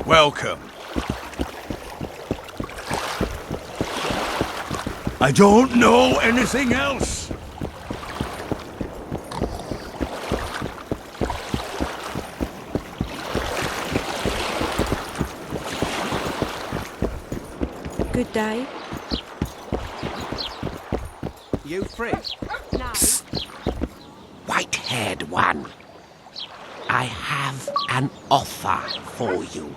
Welcome. I don't know anything else. Good day. You free? No. White-haired one, I have an offer for you.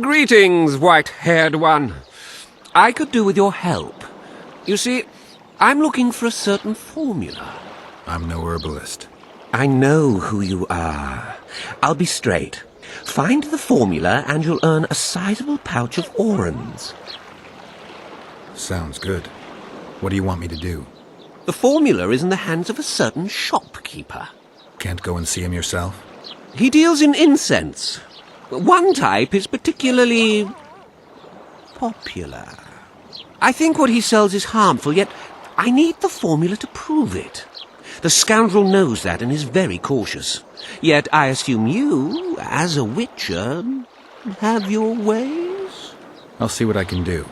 Greetings, white-haired one. I could do with your help. You see, I'm looking for a certain formula. I'm no herbalist. I know who you are. I'll be straight. Find the formula and you'll earn a sizable pouch of orans. Sounds good. What do you want me to do? The formula is in the hands of a certain shopkeeper. Can't go and see him yourself? He deals in incense. One type is particularly popular. I think what he sells is harmful, yet I need the formula to prove it. The scoundrel knows that and is very cautious. Yet I assume you, as a witcher, have your ways? I'll see what I can do.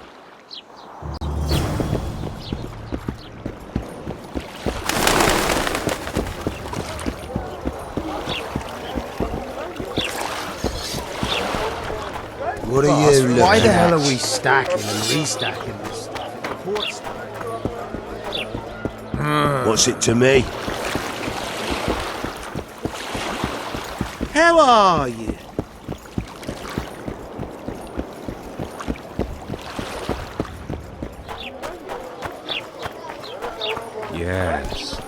What are you looking Why the at? hell are we stacking and restacking this stuff? What's it to me? How are you? Yes.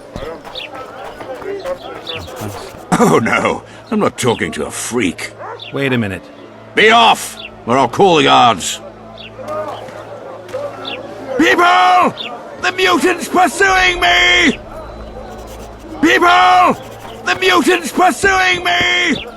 Oh no, I'm not talking to a freak. Wait a minute. Be off, or I'll call the guards. People! The mutant's pursuing me! People! The mutant's pursuing me!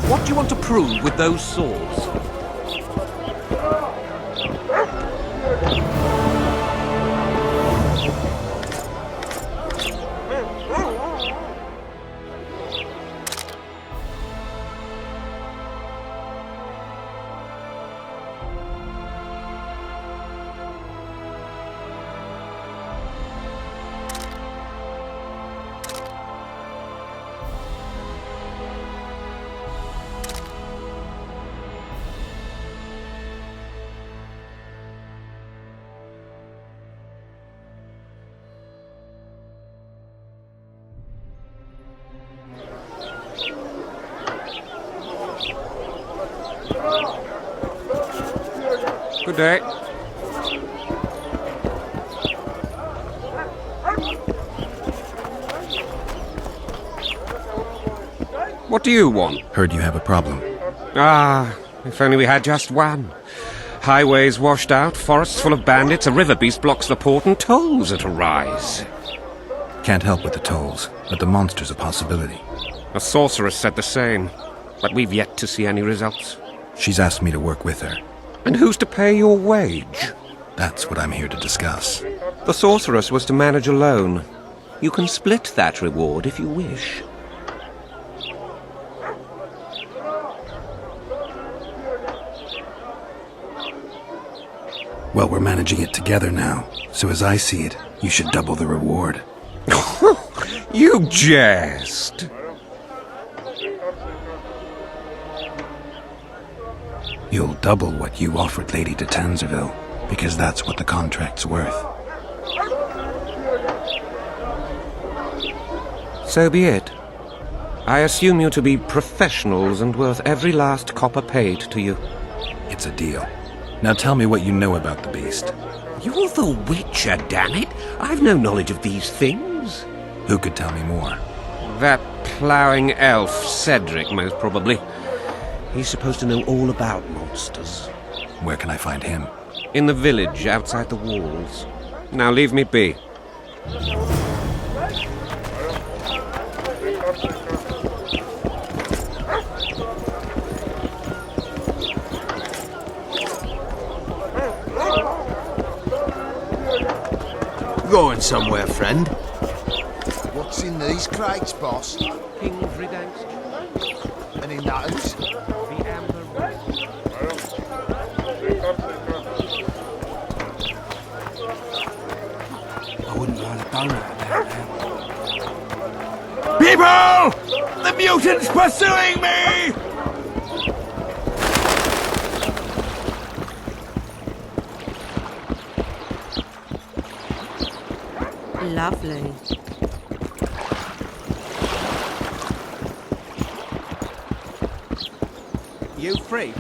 What do you want to prove with those swords? Good day. What do you want? Heard you have a problem. Ah, if only we had just one. Highways washed out, forests full of bandits, a river beast blocks the port, and tolls at a rise. Can't help with the tolls, but the monster's a possibility. A sorceress said the same, but we've yet to see any results. She's asked me to work with her. And who's to pay your wage? That's what I'm here to discuss. The sorceress was to manage alone. You can split that reward if you wish. Well, we're managing it together now, so as I see it, you should double the reward. You jest! You'll double what you offered Lady de Tanzerville, because that's what the contract's worth. So be it. I assume you to be professionals and worth every last copper paid to you. It's a deal. Now tell me what you know about the beast. You're the Witcher, damn it! I've no knowledge of these things. Who could tell me more? That ploughing elf, Cedric, most probably. He's supposed to know all about monsters. Where can I find him? In the village, outside the walls. Now leave me be. Going somewhere, friend? What's in these crates, boss? King's redemption. Any nutters? The amber rose. I wouldn't mind a donut about that. People! The mutant's pursuing me! Lovely. You free?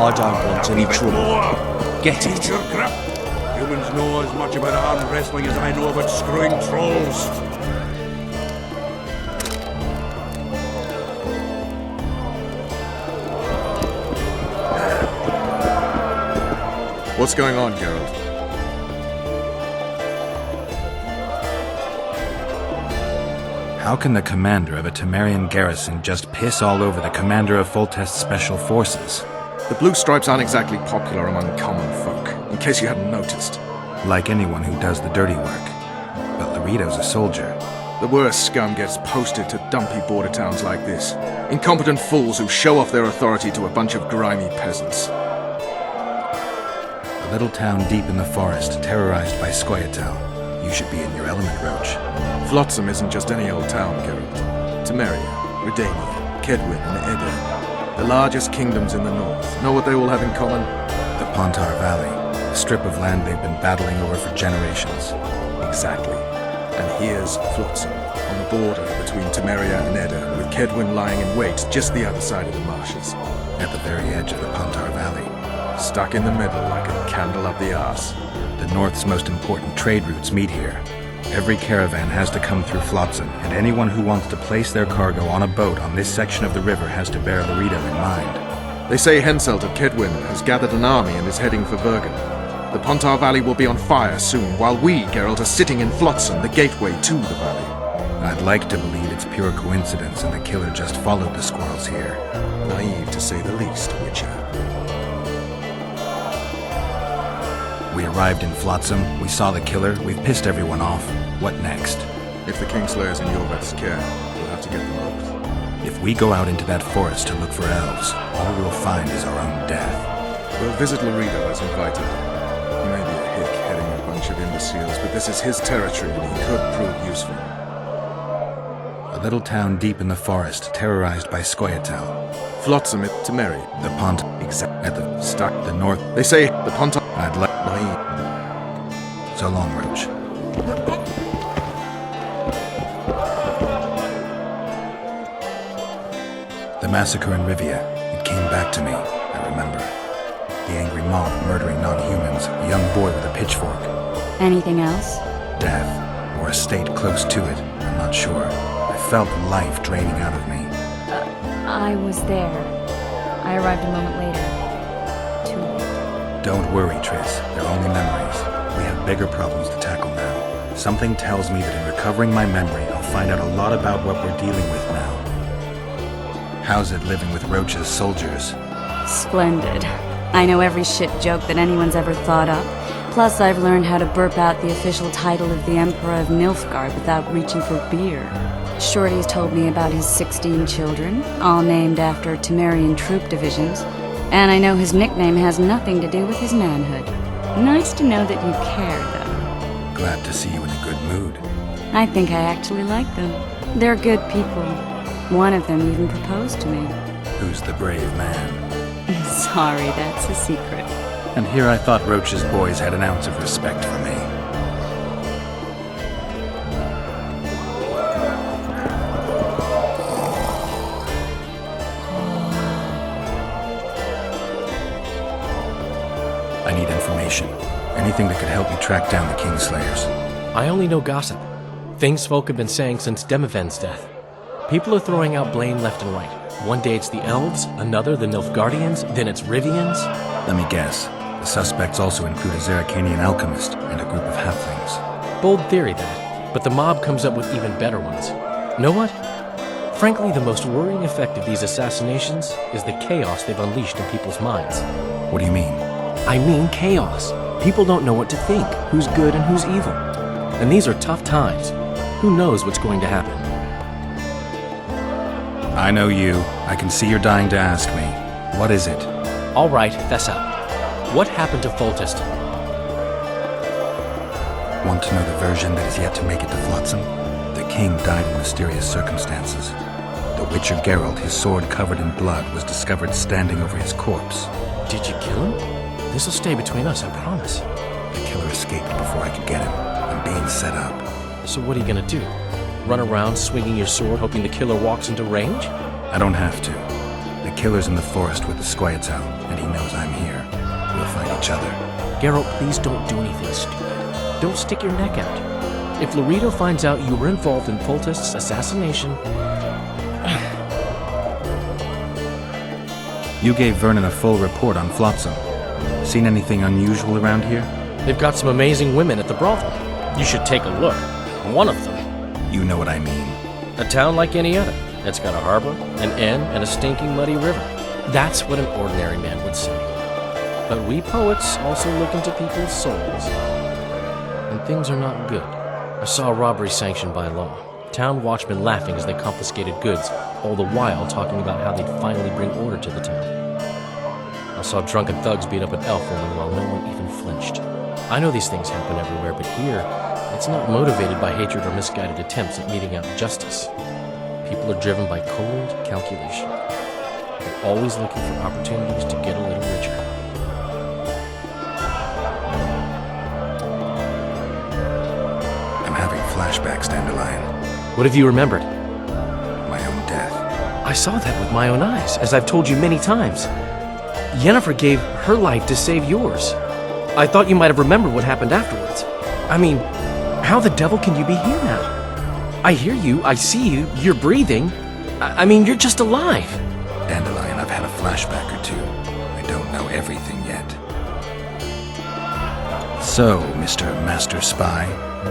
I don't want any trouble. Get it. Your crap. Humans know as much about arm wrestling as I know about screwing trolls. What's going on, Geralt? How can the commander of a Temerian garrison just piss all over the commander of Foltest's special forces? The Blue Stripes aren't exactly popular among common folk, in case you hadn't noticed. Like anyone who does the dirty work. But Laredo's a soldier. The worst scum gets posted to dumpy border towns like this. Incompetent fools who show off their authority to a bunch of grimy peasants. A little town deep in the forest, terrorized by Scoia'tael. You should be in your element, Roach. Flotsam isn't just any old town, Geralt. Temeria, Redania, Kedwin, and Edirn. The largest kingdoms in the north. Know what they all have in common? The Pontar Valley, a strip of land they've been battling over for generations. Exactly. And Here's Flotsam, on the border between Temeria and Edda, with Kedwin lying in wait just the other side of the marshes. At the very edge of the Pontar Valley. Stuck in the middle like a candle up the arse. The North's most important trade routes meet here. Every caravan has to come through Flotsam, and anyone who wants to place their cargo on a boat on this section of the river has to bear Loreto in mind. They say Henselt of Kedwin has gathered an army and is heading for Bergen. The Pontar Valley will be on fire soon, while we, Geralt, are sitting in Flotsam, the gateway to the valley. I'd like to believe it's pure coincidence and the killer just followed the squirrels here. Naive to say the least, Witcher. We arrived in Flotsam, we saw the killer, we've pissed everyone off. What next? If the Kingslayer's in Jorveth's care, we'll have to get them both. If we go out into that forest to look for elves, all we'll find is our own death. We'll visit Loreto as invited. He may be a hick heading a bunch of imbeciles, but this is his territory and he could prove useful. A little town deep in the forest, terrorized by Scoia'tael. Flotsam it to Mary. The Pont, at the Stuck. the north. They say the Pontar... I'd like. Naive. So long, Roach. The massacre in Rivia. It came back to me, I remember. The angry mob murdering non-humans, a young boy with a pitchfork. Anything else? Death, or a state close to it, I'm not sure. I felt life draining out of me. I was there. I arrived a moment later. Too late. Don't worry, Triss. They're only memories. We have bigger problems to tackle now. Something tells me that in recovering my memory, I'll find out a lot about what we're dealing with now. How's it living with Roach's soldiers? Splendid. I know every shit joke that anyone's ever thought up. Plus, I've learned how to burp out the official title of the Emperor of Nilfgaard without reaching for beer. Shorty's told me about his 16 children, all named after Temerian troop divisions. And I know his nickname has nothing to do with his manhood. Nice to know that you care, though. Glad to see you in a good mood. I think I actually like them. They're good people. One of them even proposed to me. Who's the brave man? Sorry, that's a secret. And here I thought Roach's boys had an ounce of respect for me. I need information. Anything that could help me track down the Kingslayers. I only know gossip. Things folk have been saying since Demiven's death. People are throwing out blame left and right. One day it's the elves, another the Nilfgaardians, then it's Rivians. Let me guess. The suspects also include a Zerrikanian alchemist and a group of halflings. Bold theory, that. But the mob comes up with even better ones. Know what? Frankly, the most worrying effect of these assassinations is the chaos they've unleashed in people's minds. What do you mean? I mean chaos. People don't know what to think, who's good and who's evil. And these are tough times. Who knows what's going to happen? I know you. I can see you're dying to ask me. What is it? All right, fess up. What happened to Foltest? Want to know the version that is yet to make it to Flotsam? The king died in mysterious circumstances. The Witcher Geralt, his sword covered in blood, was discovered standing over his corpse. Did you kill him? This'll stay between us, I promise. The killer escaped before I could get him. I'm being set up. So what are you gonna do? Run around swinging your sword hoping the killer walks into range? I don't have to. The killer's in the forest with the Scoia'tael, and he knows I'm here. We'll find each other. Geralt, please don't do anything stupid. Don't stick your neck out. If Loreto finds out you were involved in Foltest's assassination... You gave Vernon a full report on Flotsam. Seen anything unusual around here? They've got some amazing women at the brothel. You should take a look. One of them. You know what I mean. A town like any other. It's got a harbor, an inn, and a stinking muddy river. That's what an ordinary man would say. But we poets also look into people's souls. And things are not good. I saw a robbery sanctioned by law. Town watchmen laughing as they confiscated goods, all the while talking about how they'd finally bring order to the town. I saw drunken thugs beat up an elf woman while no one even flinched. I know these things happen everywhere, but here, it's not motivated by hatred or misguided attempts at meting out justice. People are driven by cold calculation. They're always looking for opportunities to get a little richer. I'm having flashbacks, Dandelion. What have you remembered? My own death. I saw that with my own eyes, as I've told you many times. Yennefer gave her life to save yours. I thought you might have remembered what happened afterwards. I mean, how the devil can you be here now? I hear you, I see you, you're breathing. I mean, you're just alive. Dandelion, I've had a flashback or two. I don't know everything yet. So, Mr. Master Spy,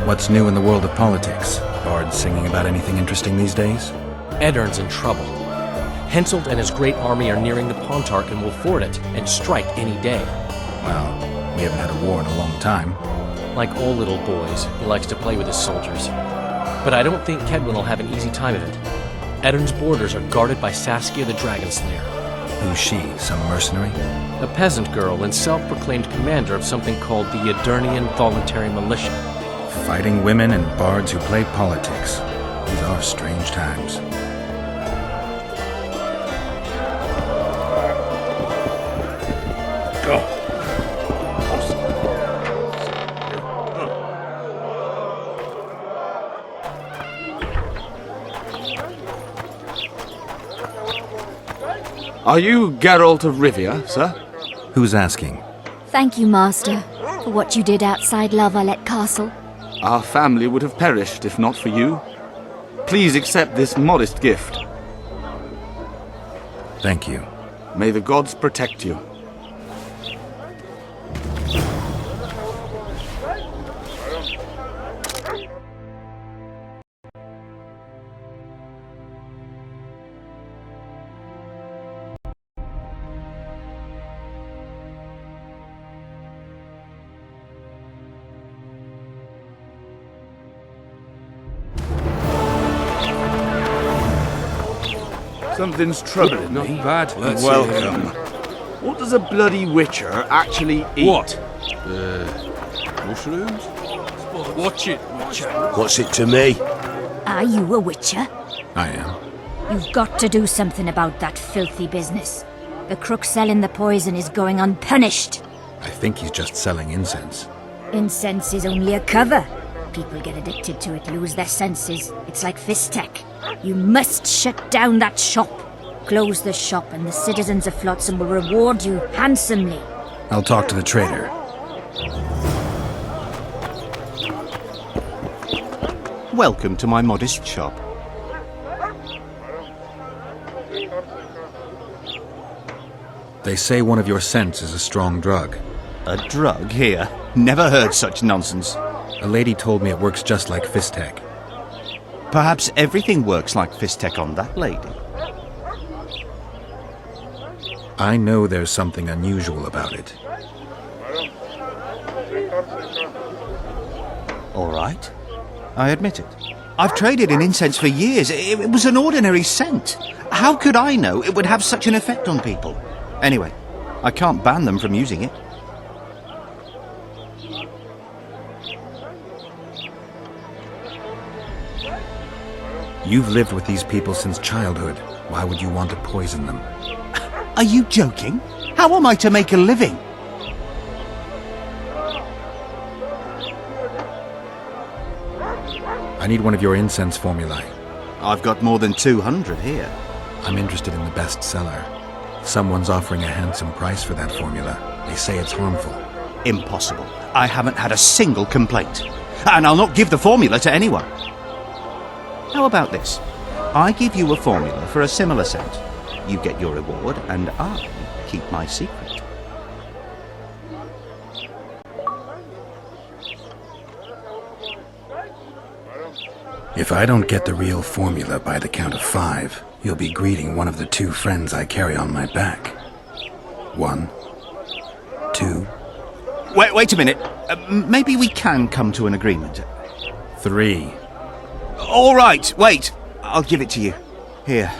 what's new in the world of politics? Bards singing about anything interesting these days? Eddern's in trouble. Henselt and his great army are nearing the Pontarch and will ford it and strike any day. Well, we haven't had a war in a long time. Like all little boys, he likes to play with his soldiers. But I don't think Kedwin will have an easy time of it. Eddern's borders are guarded by Saskia the Dragon Slayer. Who's she? Some mercenary? A peasant girl and self-proclaimed commander of something called the Edirnian Voluntary Militia. Fighting women and bards who play politics. These are strange times. Are you Geralt of Rivia, sir? Who's asking? Thank you, Master, for what you did outside La Valette Castle. Our family would have perished if not for you. Please accept this modest gift. Thank you. May the gods protect you. Something's troubling me. Not bad. Welcome. What does a bloody witcher actually eat? What? Mushrooms? Watch it, Witcher. What's it to me? Are you a witcher? I am. You've got to do something about that filthy business. The crook selling the poison is going unpunished. I think he's just selling incense. Incense is only a cover. People get addicted to it, lose their senses. It's like Fistech. You must shut down that shop. Close the shop and the citizens of Flotsam will reward you handsomely. I'll talk to the trader. Welcome to my modest shop. They say one of your scents is a strong drug. A drug here? Never heard such nonsense. A lady told me it works just like Fistech. Perhaps everything works like Fistech on that lady. I know there's something unusual about it. All right. I admit it. I've traded in incense for years. It was an ordinary scent. How could I know it would have such an effect on people? Anyway, I can't ban them from using it. You've lived with these people since childhood. Why would you want to poison them? Are you joking? How am I to make a living? I need one of your incense formulae. I've got more than 200 here. I'm interested in the best seller. Someone's offering a handsome price for that formula. They say it's harmful. Impossible. I haven't had a single complaint. And I'll not give the formula to anyone. How about this? I give you a formula for a similar scent. You get your reward, and I keep my secret. If I don't get the real formula by the count of 5, you'll be greeting one of the 2 friends I carry on my back. 1, 2... Wait a minute. Maybe we can come to an agreement. 3. All right, wait. I'll give it to you. Here.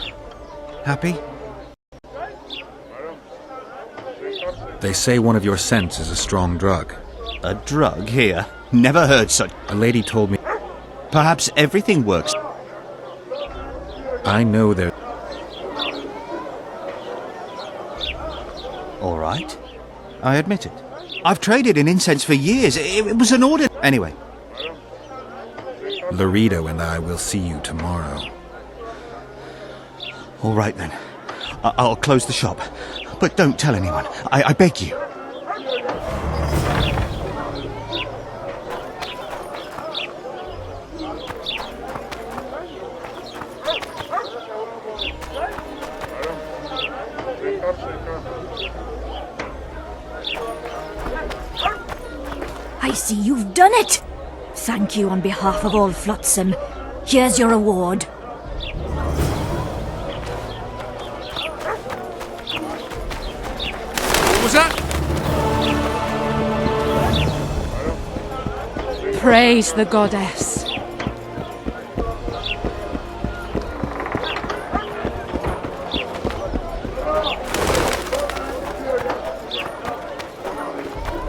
Happy? They say one of your scents is a strong drug. A drug here? Never heard such... A lady told me... Perhaps everything works. I know there... All right. I admit it. I've traded in incense for years. It was an order... Anyway. Laredo and I will see you tomorrow. All right then. I'll close the shop. But don't tell anyone. I beg you. I see you've done it! Thank you on behalf of all Flotsam. Here's your reward. What was that? Praise the goddess.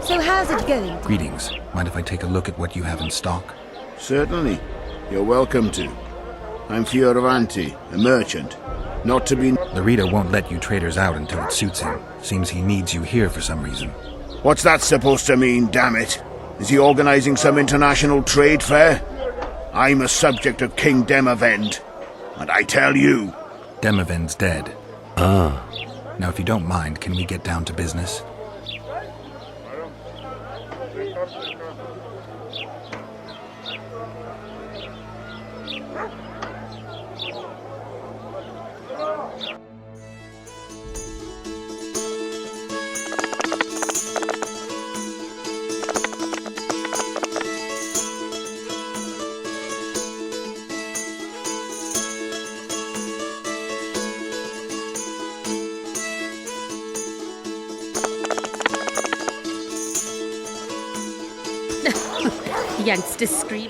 So how's it going? Greetings. Mind if I take a look at what you have in stock? Certainly. You're welcome to. I'm Fioravanti, a merchant. Not to be... Laredo won't let you traders out until it suits him. Seems he needs you here for some reason. What's that supposed to mean, damn it? Is he organizing some international trade fair? I'm a subject of King Demavend. And I tell you... Demavend's dead. Ah. Now, if you don't mind, can we get down to business? Youngsters scream.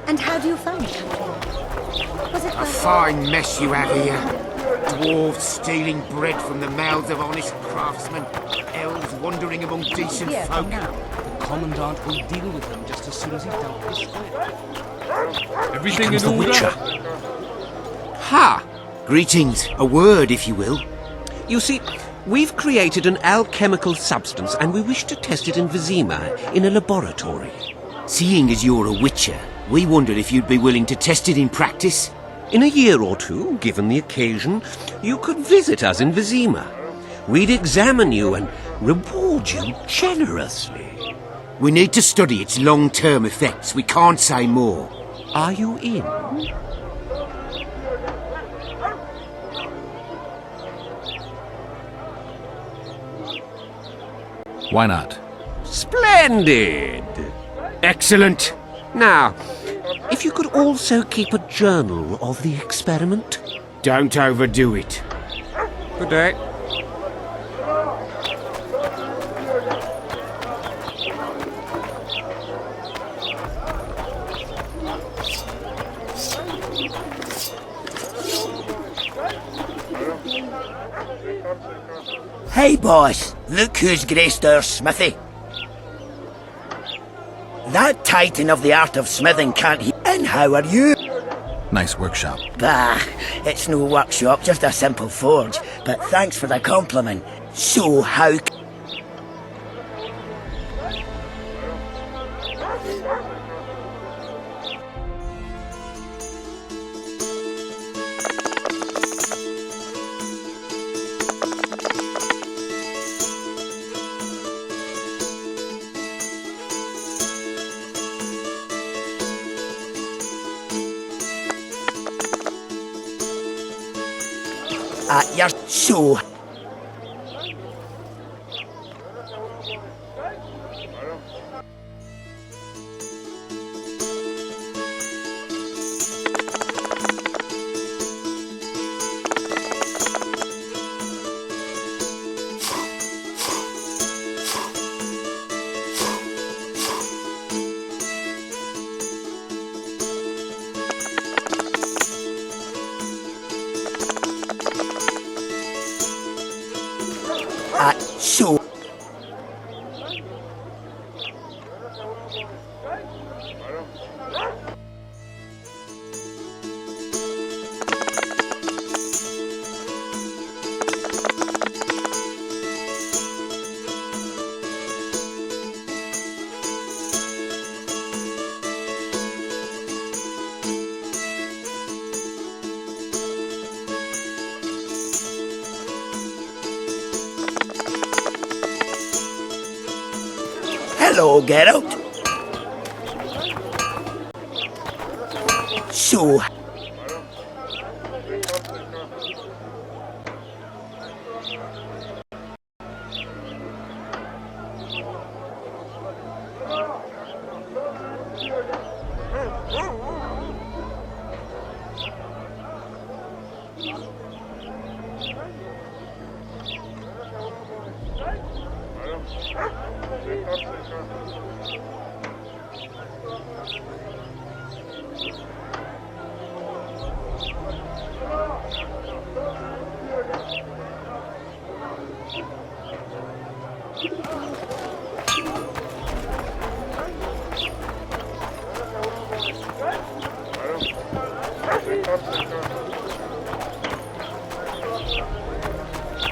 And how do you find the country? Was it A fine mess you have here. Dwarves stealing bread from the mouths of honest craftsmen. Elves wandering among decent folk. The Commandant will deal with them just as soon as he's dealt with this fight. Everything in order? Ha! Greetings. A word, if you will. You see, we've created an alchemical substance and we wish to test it in Vizima, in a laboratory. Seeing as you're a witcher, we wondered if you'd be willing to test it in practice. In a year or two, given the occasion, you could visit us in Vizima. We'd examine you and reward you generously. We need to study its long-term effects. We can't say more. Are you in? Why not? Splendid! Excellent. Now, if you could also keep a journal of the experiment. Don't overdo it. Good day. Hey, boss. Look who's graced our smithy. That titan of the art of smithing can't he? And how are you? Nice workshop. Bah, it's no workshop, just a simple forge. But thanks for the compliment. So how... you're so... Hello, Geralt. So...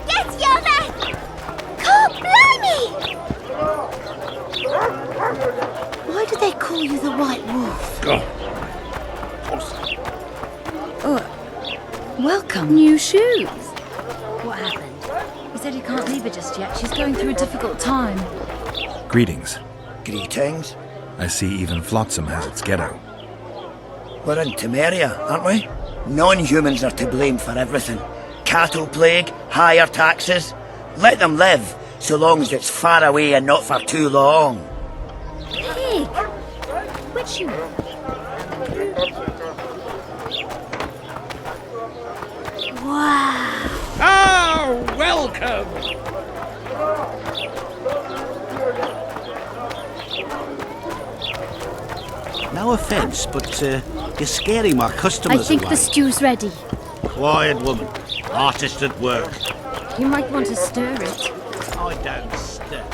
Get you there! God blimey! Why do they call you the White Wolf? Welcome. New shoes. What happened? He said he can't leave her just yet. She's going through a difficult time. Greetings. Greetings. I see even Flotsam has its ghetto. We're in Temeria, aren't we? Non-humans are to blame for everything. Cattle plague, higher taxes. Let them live, so long as it's far away and not for too long. Pig! Which you... Wow! Oh, welcome! No offence, but you're scaring my customers I think away. the stew's ready. Quiet, woman. Artist at work. You might want to stir it. I don't stir.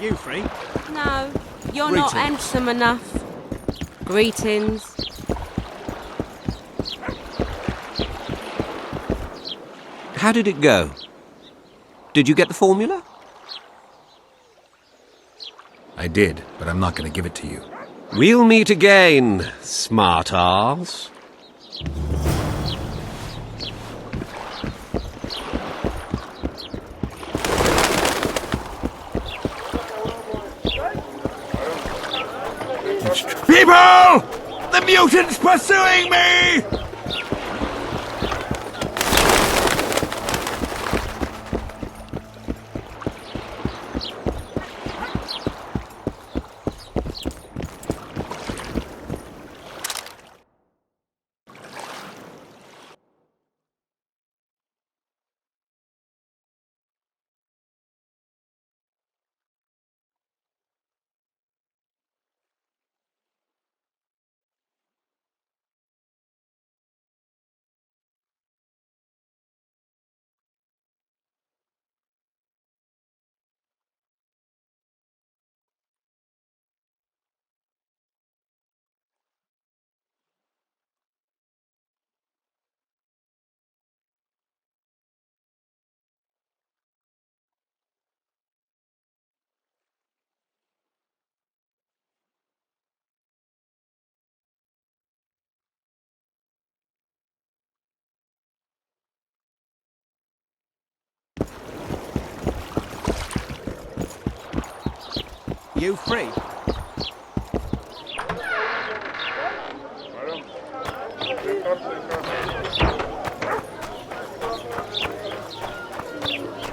You free? No, you're not handsome enough. Greetings. How did it go? Did you get the formula? I did, but I'm not going to give it to you. We'll meet again, smart arse. People! The mutant's pursuing me! You free?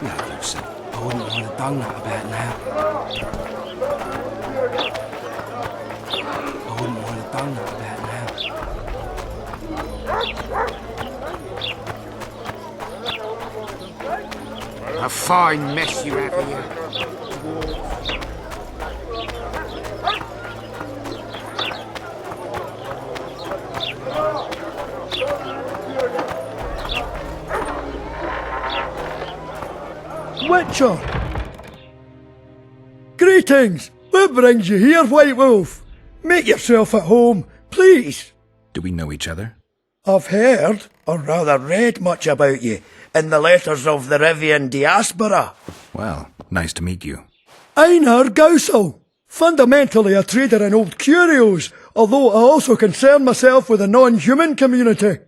No, Lucy. I wouldn't want to done that about now. I wouldn't want to done that about now. A fine mess you have here. Witcher! Greetings! What brings you here, White Wolf? Make yourself at home, please. Do we know each other? I've heard, or rather read much about you, in the letters of the Rivian diaspora. Well, nice to meet you. Einar Gausel, fundamentally a trader in old curios, although I also concern myself with the non-human community.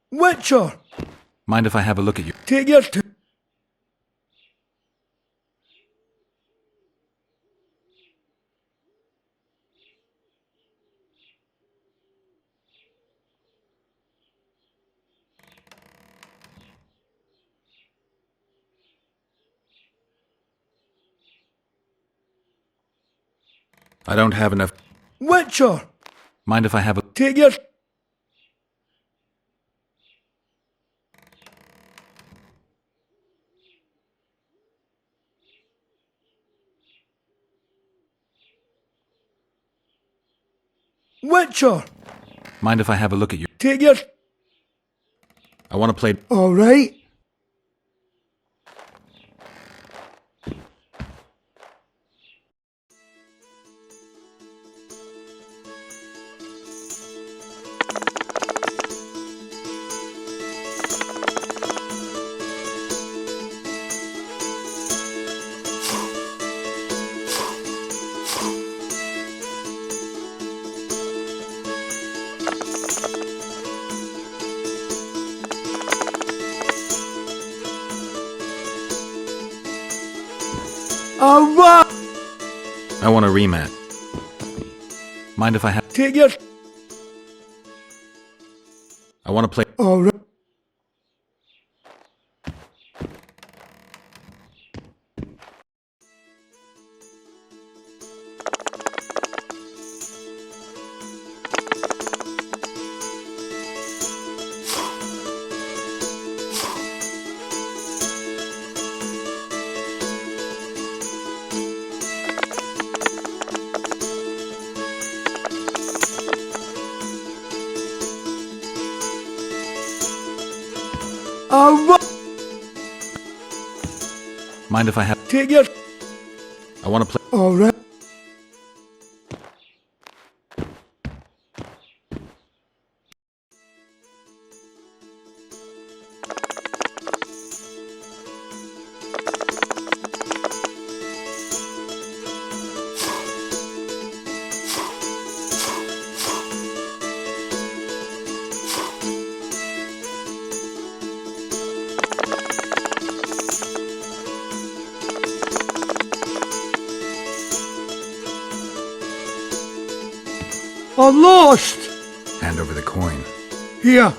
Witcher! Mind if I have a look at you? Take your time. I don't have enough... Witcher! Mind if I have a... Take your... Witcher! Mind if I have a look at you? Take your... I want to play... All right. Alright! I want a rematch. Mind if I have... Take your... I want to play... Alright. Alright! Mind if I have... Take your... I want to play... Alright. I'm lost! Hand over the coin. Here,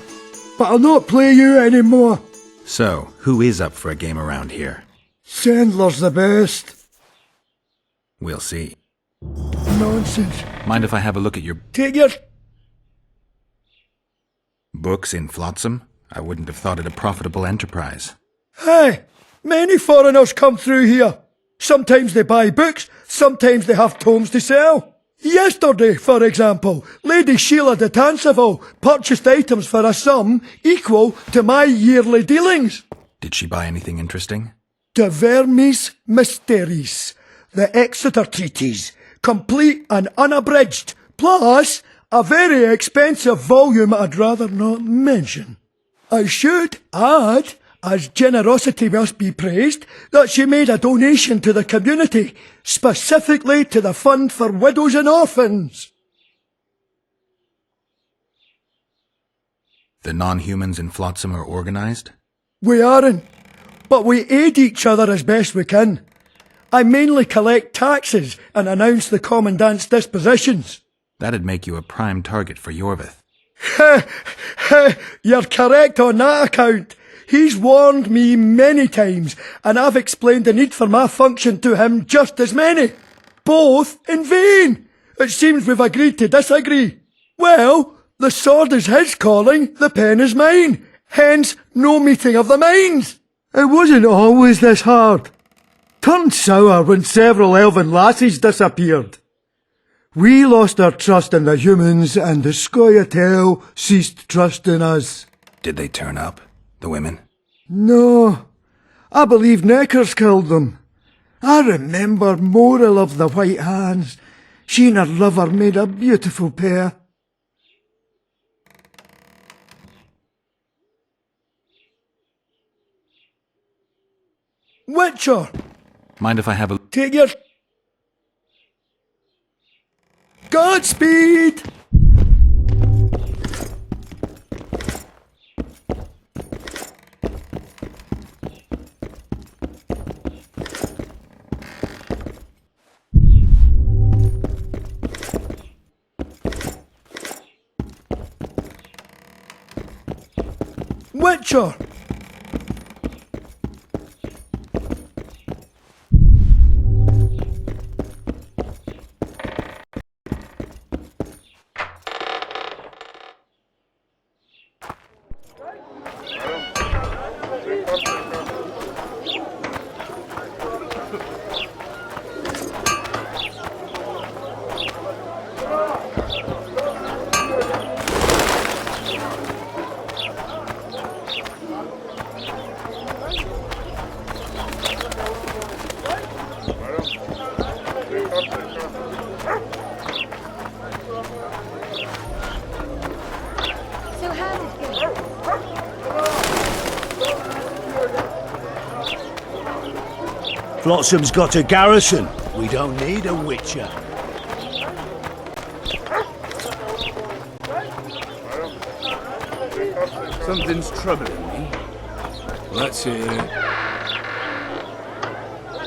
but I'll not play you anymore. So, who is up for a game around here? Sandler's the best. We'll see. Nonsense. Mind if I have a look at your... Take your... books in Flotsam? I wouldn't have thought it a profitable enterprise. Hey, many foreigners come through here. Sometimes they buy books, sometimes they have tomes to sell. Yesterday, for example, Lady Sheila de Tanseville purchased items for a sum equal to my yearly dealings. Did she buy anything interesting? De Vermis Mysteries, the Exeter Treatise, complete and unabridged, plus a very expensive volume I'd rather not mention. I should add, as generosity must be praised, that she made a donation to the community, specifically to the Fund for Widows and Orphans. The non-humans in Flotsam are organized? We aren't, but we aid each other as best we can. I mainly collect taxes and announce the Commandant's dispositions. That'd make you a prime target for Yorvith. You're correct on that account. He's warned me many times, and I've explained the need for my function to him just as many. Both in vain. It seems we've agreed to disagree. Well, the sword is his calling, the pen is mine. Hence, no meeting of the minds. It wasn't always this hard. Turned sour when several elven lassies disappeared. We lost our trust in the humans, and the Scoia'tael ceased trust in us. Did they turn up? The women? No. I believe Neckers killed them. I remember Morrill of the White Hands. She and her lover made a beautiful pair. Witcher! Mind if I have a... Take your... Godspeed! Witcher! Flotsam's got a garrison. We don't need a witcher. Something's troubling me. Let's hear it.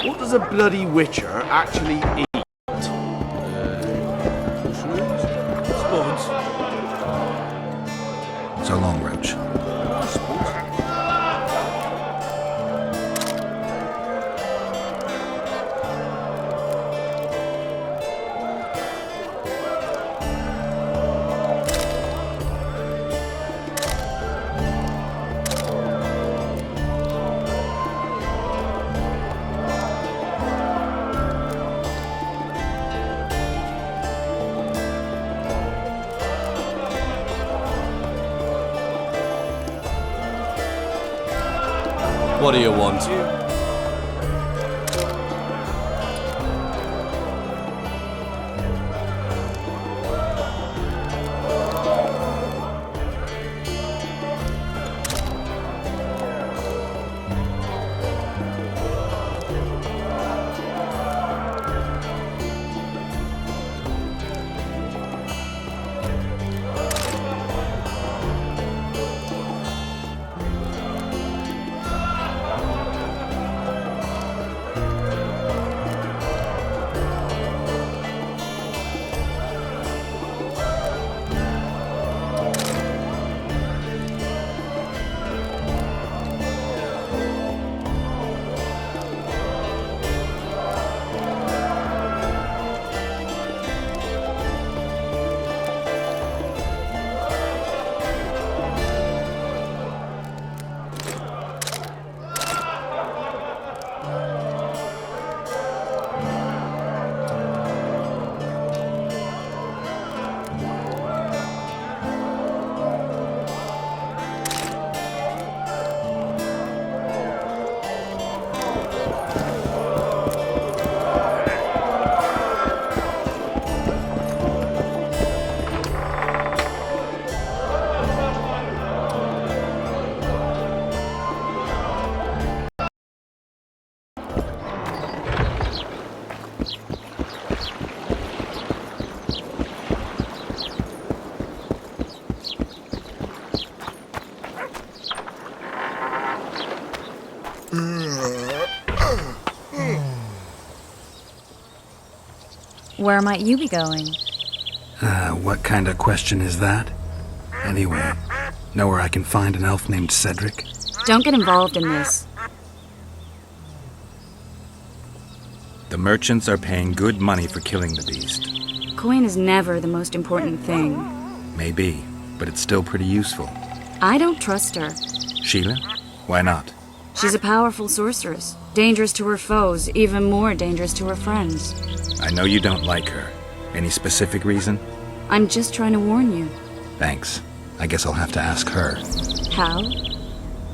What does a bloody witcher actually eat? Spuds? So long, Roach. What do you want? Where might you be going? What kind of question is that? Anyway, know where I can find an elf named Cedric? Don't get involved in this. The merchants are paying good money for killing the beast. Coin is never the most important thing. Maybe, but it's still pretty useful. I don't trust her. Sheila? Why not? She's a powerful sorceress. Dangerous to her foes, even more dangerous to her friends. I know you don't like her. Any specific reason? I'm just trying to warn you. Thanks. I guess I'll have to ask her. How?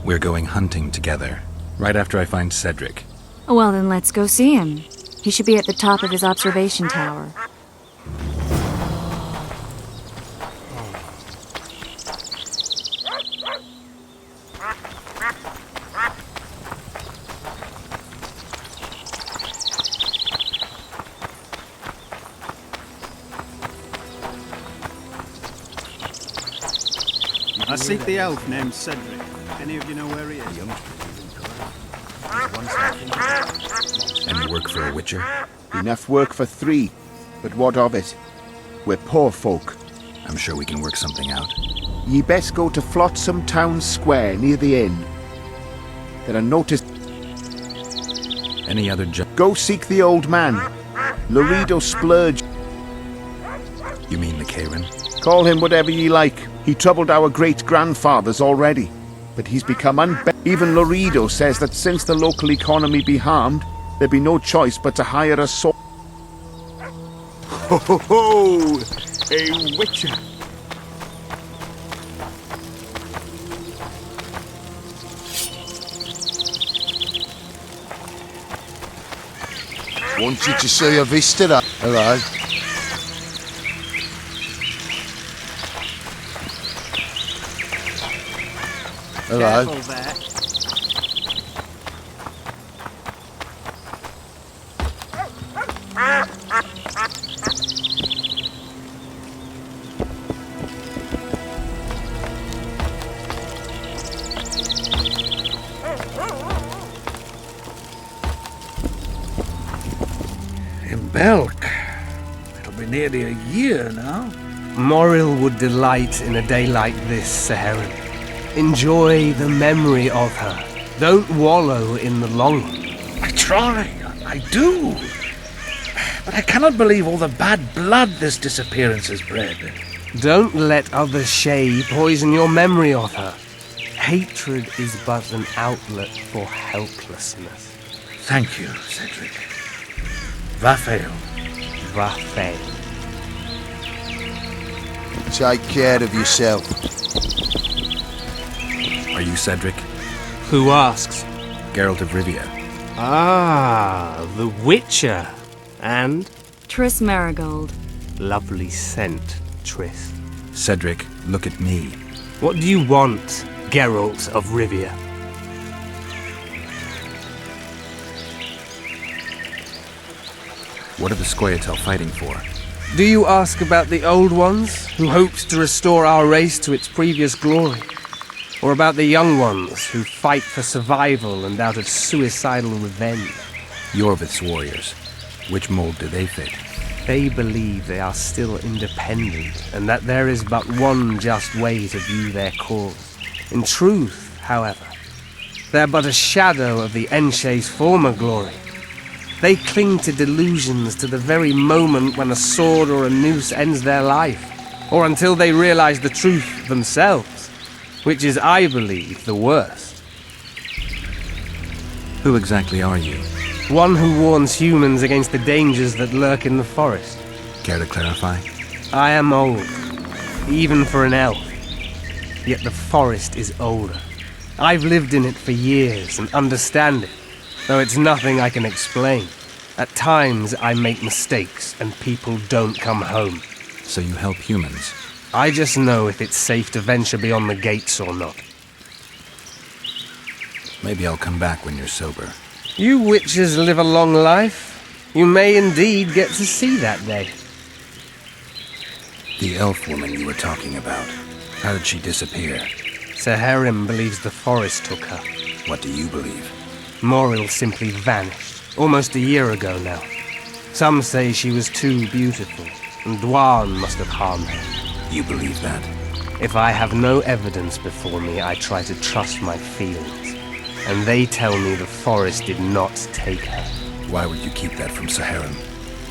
We're going hunting together, right after I find Cedric. Well, then let's go see him. He should be at the top of his observation tower. I seek the elf named Cedric. Any of you know where he is? Any work for a witcher? Enough work for 3, but what of it? We're poor folk. I'm sure we can work something out. Ye best go to Flotsam Town Square near the inn. There are notice. Any other Go seek the old man, Laredo Splurge. You mean the Karen? Call him whatever ye like. He troubled our great-grandfathers already, but he's become Even Laredo says that since the local economy be harmed, there be no choice but to hire a Ho ho ho! A witcher! Wanted to see a visitor. Hello. Hello. Careful there. In Belk. It'll be nearly a year now. Morrill would delight in a day like this, Sir Heron. Enjoy the memory of her. Don't wallow in the longing. I try. I do. But I cannot believe all the bad blood this disappearance has bred. Don't let other shade poison your memory of her. Hatred is but an outlet for helplessness. Thank you, Cedric. Vafael. Vafael. Take care of yourself. Are you Cedric? Who asks? Geralt of Rivia. Ah, the Witcher. And? Triss Marigold. Lovely scent, Triss. Cedric, look at me. What do you want, Geralt of Rivia? What are the Scoia'tael fighting for? Do you ask about the old ones, who hoped to restore our race to its previous glory? Or about the young ones, who fight for survival and out of suicidal revenge? Yorvith's warriors. Which mold do they fit? They believe they are still independent, and that there is but one just way to view their cause. In truth, however, they are but a shadow of the Enshe's former glory. They cling to delusions to the very moment when a sword or a noose ends their life, or until they realize the truth themselves, which is, I believe, the worst. Who exactly are you? One who warns humans against the dangers that lurk in the forest. Care to clarify? I am old, even for an elf. Yet the forest is older. I've lived in it for years and understand it, though it's nothing I can explain. At times I make mistakes and people don't come home. So you help humans? I just know if it's safe to venture beyond the gates or not. Maybe I'll come back when you're sober. You witches live a long life. You may indeed get to see that day. The elf woman you were talking about. How did she disappear? Sir Heron believes the forest took her. What do you believe? Morrill simply vanished, almost a year ago now. Some say she was too beautiful, and Dwan must have harmed her. You believe that? If I have no evidence before me, I try to trust my feelings. And they tell me the forest did not take her. Why would you keep that from Saharan?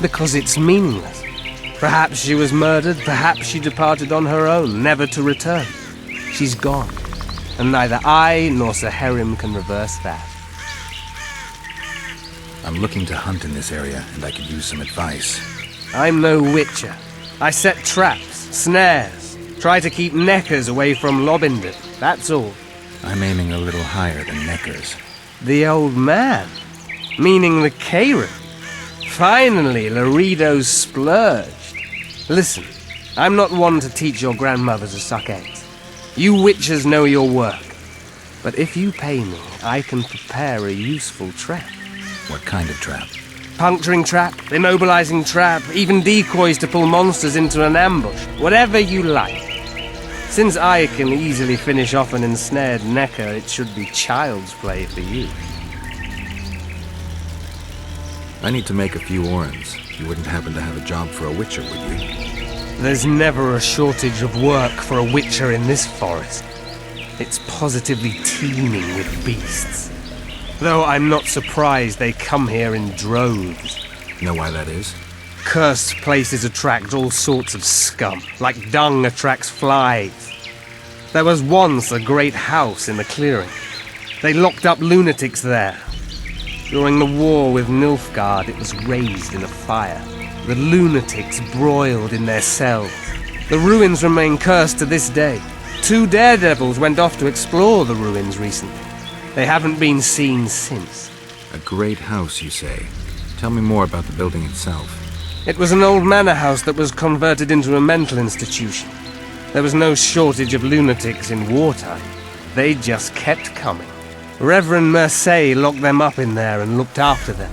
Because it's meaningless. Perhaps she was murdered, perhaps she departed on her own, never to return. She's gone, and neither I nor Saharim can reverse that. I'm looking to hunt in this area, and I could use some advice. I'm no witcher. I set traps, snares, try to keep neckers away from Lobinder, that's all. I'm aiming a little higher than Neckers. The old man? Meaning the Karen? Finally, Laredo's splurged. Listen, I'm not one to teach your grandmother to suck eggs. You witchers know your work. But if you pay me, I can prepare a useful trap. What kind of trap? Puncturing trap, immobilizing trap, even decoys to pull monsters into an ambush. Whatever you like. Since I can easily finish off an ensnared Necker, it should be child's play for you. I need to make a few orens. You wouldn't happen to have a job for a witcher, would you? There's never a shortage of work for a witcher in this forest. It's positively teeming with beasts. Though I'm not surprised they come here in droves. Know why that is? Cursed places attract all sorts of scum, like dung attracts flies. There was once a great house in the clearing. They locked up lunatics there. During the war with Nilfgaard, it was raised in a fire. The lunatics broiled in their cells. The ruins remain cursed to this day. 2 daredevils went off to explore the ruins recently. They haven't been seen since. A great house, you say? Tell me more about the building itself. It was an old manor house that was converted into a mental institution. There was no shortage of lunatics in wartime. They just kept coming. Reverend Mercey locked them up in there and looked after them.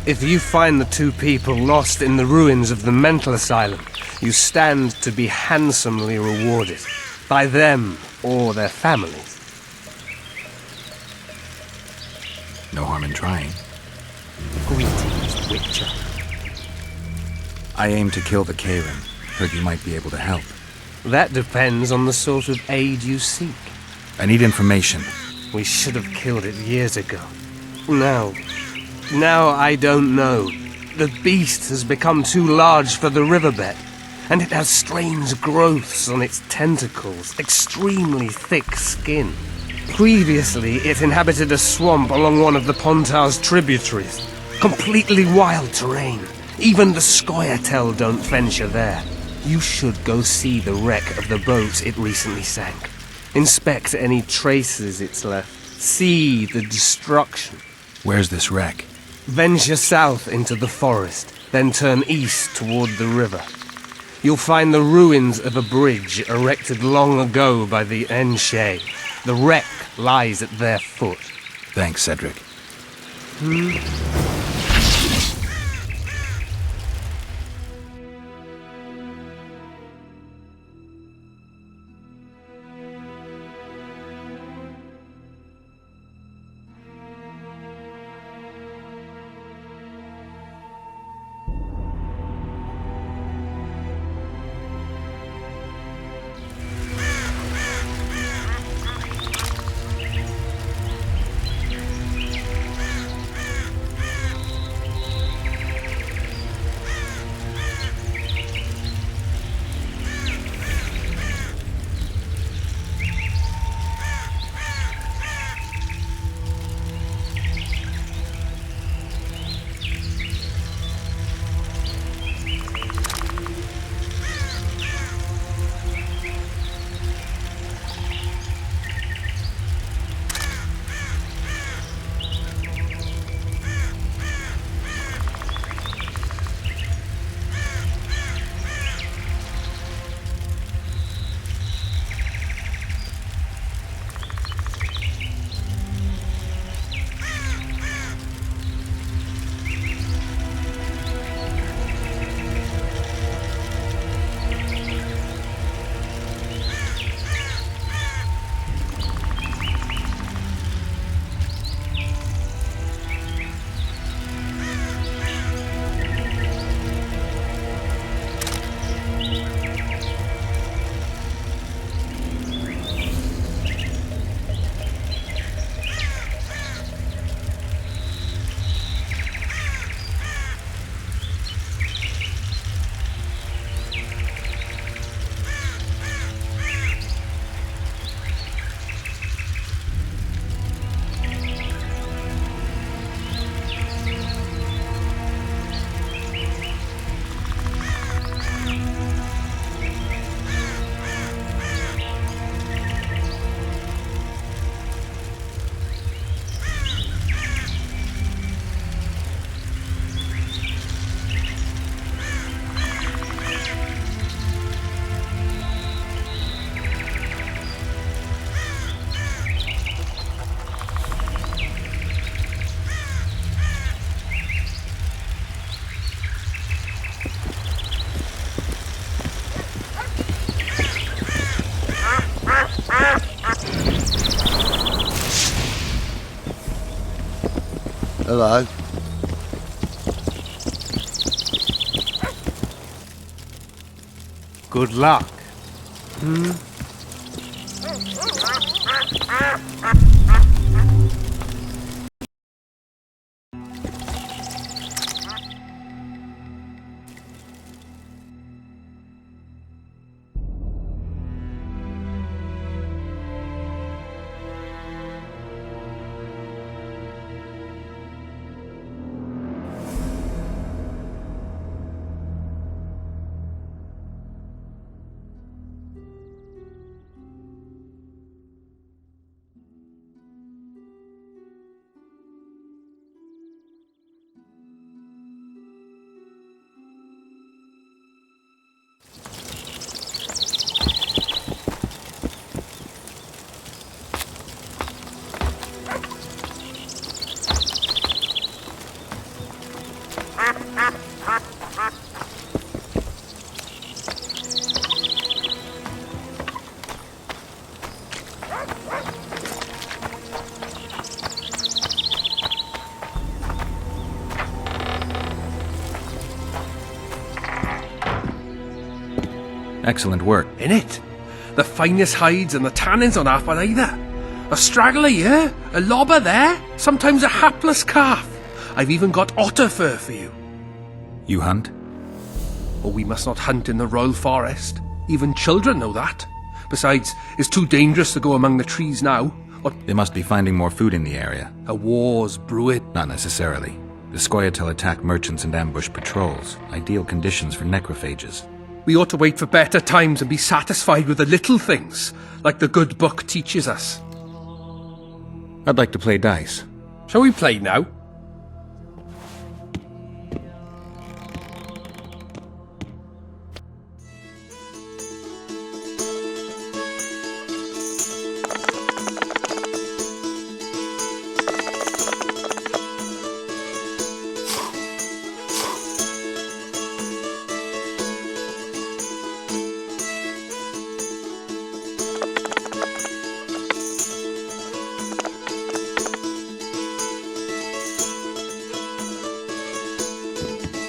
If you find the 2 people lost in the ruins of the mental asylum, you stand to be handsomely rewarded. By them or their families. No harm in trying. Greetings, Witcher. I aim to kill the Karen. Heard you might be able to help. That depends on the sort of aid you seek. I need information. We should have killed it years ago. Now I don't know. The beast has become too large for the riverbed, and it has strange growths on its tentacles, extremely thick skin. Previously, it inhabited a swamp along one of the Pontar's tributaries. Completely wild terrain. Even the Scoia'tael don't venture there. You should go see the wreck of the boat it recently sank. Inspect any traces it's left. See the destruction. Where's this wreck? Venture south into the forest, then turn east toward the river. You'll find the ruins of a bridge erected long ago by the Enchanted. The wreck lies at their foot. Thanks, Cedric. Hello. Good luck. Excellent work. In it. The finest hides and the tannins on half are either. A straggler here, a lobber there, sometimes a hapless calf. I've even got otter fur for you. You hunt? Oh, we must not hunt in the royal forest. Even children know that. Besides, it's too dangerous to go among the trees now. They must be finding more food in the area. A war's brewing. Not necessarily. The Scoia'tael attack merchants and ambush patrols. Ideal conditions for necrophages. We ought to wait for better times and be satisfied with the little things, like the good book teaches us. I'd like to play dice. Shall we play now?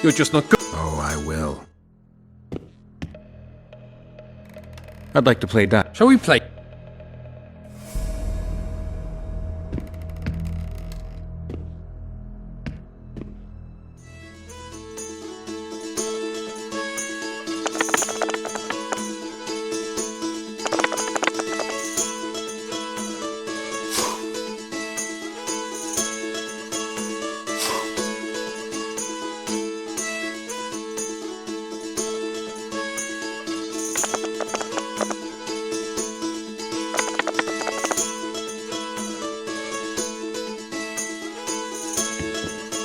You're just not good. Oh, I will. I'd like to play dice. Shall we play?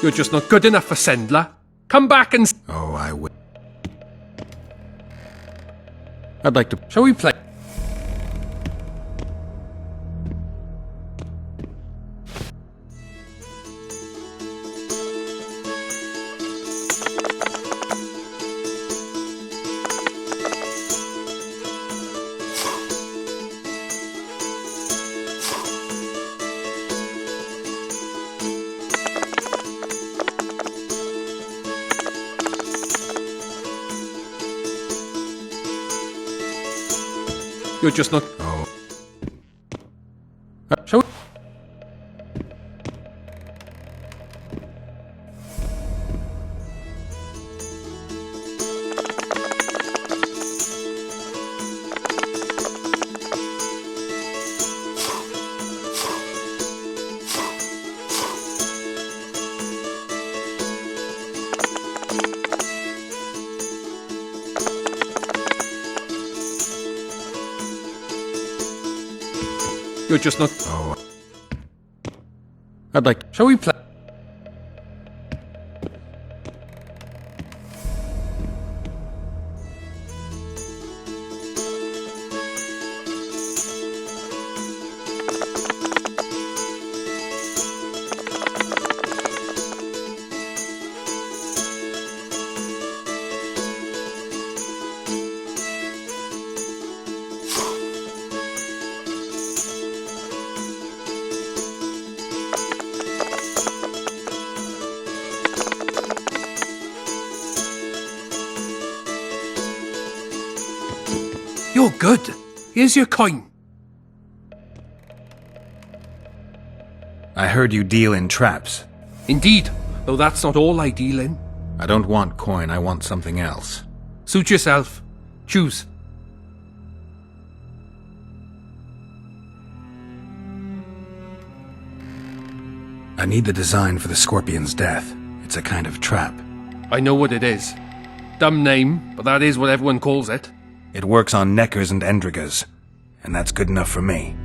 You're just not good enough for Sendler. Come back and... Oh, I will. I'd like to... Shall we play? You're just not... Oh. Shall we... You're just not... Oh. I'd like to... Shall we play? You're good. Here's your coin. I heard you deal in traps. Indeed, though that's not all I deal in. I don't want coin, I want something else. Suit yourself. Choose. I need the design for the scorpion's death. It's a kind of trap. I know what it is. Dumb name, but that is what everyone calls it. It works on Neckers and Endriggers, and that's good enough for me.